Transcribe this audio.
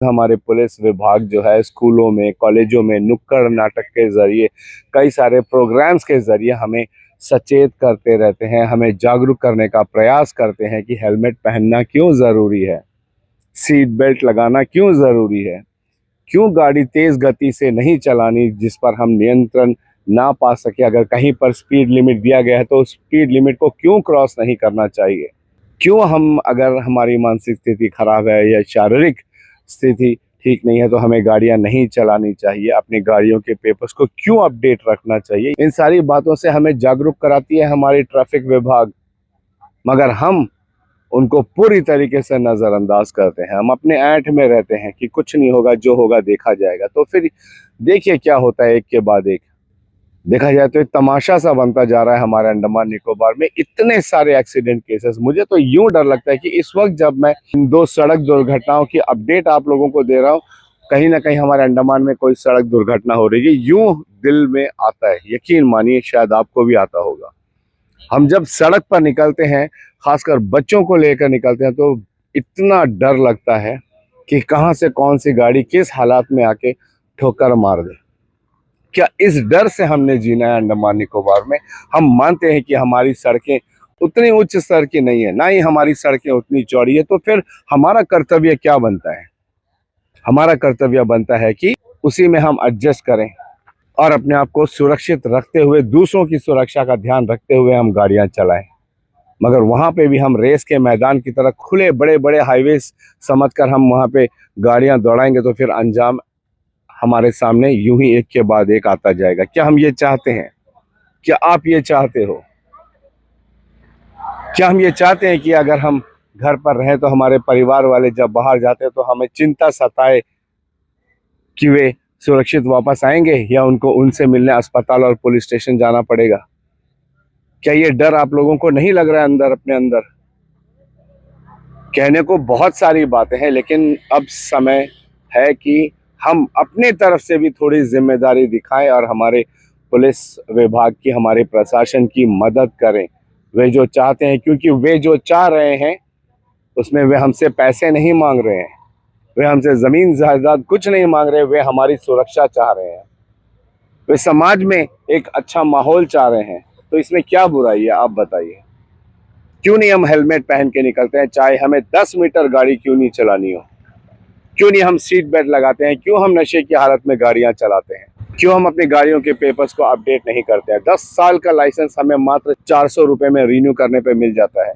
हमारे पुलिस विभाग जो है स्कूलों में, कॉलेजों में नुक्कड़ नाटक के जरिए, कई सारे प्रोग्राम्स के जरिए हमें सचेत करते रहते हैं, हमें जागरूक करने का प्रयास करते हैं कि हेलमेट पहनना क्यों ज़रूरी है, सीट बेल्ट लगाना क्यों ज़रूरी है, क्यों गाड़ी तेज़ गति से नहीं चलानी जिस पर हम नियंत्रण ना पा सके। अगर कहीं पर स्पीड लिमिट दिया गया है तो उस स्पीड लिमिट को क्यों क्रॉस नहीं करना चाहिए। क्यों हम, अगर हमारी मानसिक स्थिति खराब है या शारीरिक स्थिति ठीक नहीं है तो हमें गाड़ियां नहीं चलानी चाहिए, अपनी गाड़ियों के पेपर्स को क्यों अपडेट रखना चाहिए। इन सारी बातों से हमें जागरूक कराती है हमारी ट्रैफिक विभाग, मगर हम उनको पूरी तरीके से नज़रअंदाज करते हैं। हम अपने ऐंठ में रहते हैं कि कुछ नहीं होगा, जो होगा देखा जाएगा। तो फिर देखिए क्या होता है, एक के बाद एक देखा जाए तो एक तमाशा सा बनता जा रहा है हमारे अंडमान निकोबार में। इतने सारे एक्सीडेंट केसेस, मुझे तो यूं डर लगता है कि इस वक्त जब मैं इन दो सड़क दुर्घटनाओं की अपडेट आप लोगों को दे रहा हूं, कहीं ना कहीं हमारे अंडमान में कोई सड़क दुर्घटना हो रही है। यूं दिल में आता है, यकीन मानिए शायद आपको भी आता होगा। हम जब सड़क पर निकलते हैं, खासकर बच्चों को लेकर निकलते हैं, तो इतना डर लगता है कि कहां से कौन सी गाड़ी किस हालात में आके ठोकर मार दे। क्या इस डर से हमने जीना है अंडमान निकोबार में। हम मानते हैं कि हमारी सड़कें उतनी उच्च स्तर की नहीं है, ना ही हमारी सड़कें उतनी चौड़ी है, तो फिर हमारा कर्तव्य क्या बनता है। हमारा कर्तव्य बनता है कि उसी में हम एडजस्ट करें और अपने आप को सुरक्षित रखते हुए, दूसरों की सुरक्षा का ध्यान रखते हुए हम गाड़ियां चलाएं। मगर वहां पे भी हम रेस के मैदान की तरह खुले बड़े बड़े हाईवे समझकर हम वहां पे गाड़ियां दौड़ाएंगे तो फिर अंजाम हमारे सामने यूं ही एक के बाद एक आता जाएगा। क्या हम ये चाहते हैं? क्या आप ये चाहते हो? क्या हम ये चाहते हैं कि अगर हम घर पर रहें तो हमारे परिवार वाले जब बाहर जाते हैं तो हमें चिंता सताए कि वे सुरक्षित वापस आएंगे, या उनको उनसे मिलने अस्पताल और पुलिस स्टेशन जाना पड़ेगा? क्या ये डर आप लोगों को नहीं लग रहा है अंदर, अपने अंदर? कहने को बहुत सारी बातें हैं, लेकिन अब समय है कि हम अपने तरफ से भी थोड़ी जिम्मेदारी दिखाएं और हमारे पुलिस विभाग की, हमारे प्रशासन की मदद करें। वे जो चाहते हैं, क्योंकि वे जो चाह रहे हैं उसमें वे हमसे पैसे नहीं मांग रहे हैं, वे हमसे ज़मीन जायदाद कुछ नहीं मांग रहे, वे हमारी सुरक्षा चाह रहे हैं, वे समाज में एक अच्छा माहौल चाह रहे हैं। तो इसमें क्या बुराई है, आप बताइए। क्यों नहीं हम हेलमेट पहन के निकलते हैं, चाहे हमें 10 मीटर गाड़ी क्यों नहीं चलानी हो। क्यों नहीं हम सीट बेल्ट लगाते हैं, क्यों हम नशे की हालत में गाड़ियां चलाते हैं, क्यों हम अपनी गाड़ियों के पेपर्स को अपडेट नहीं करते हैं। 10 साल का लाइसेंस हमें मात्र 400 रुपए में रिन्यू करने पे मिल जाता है।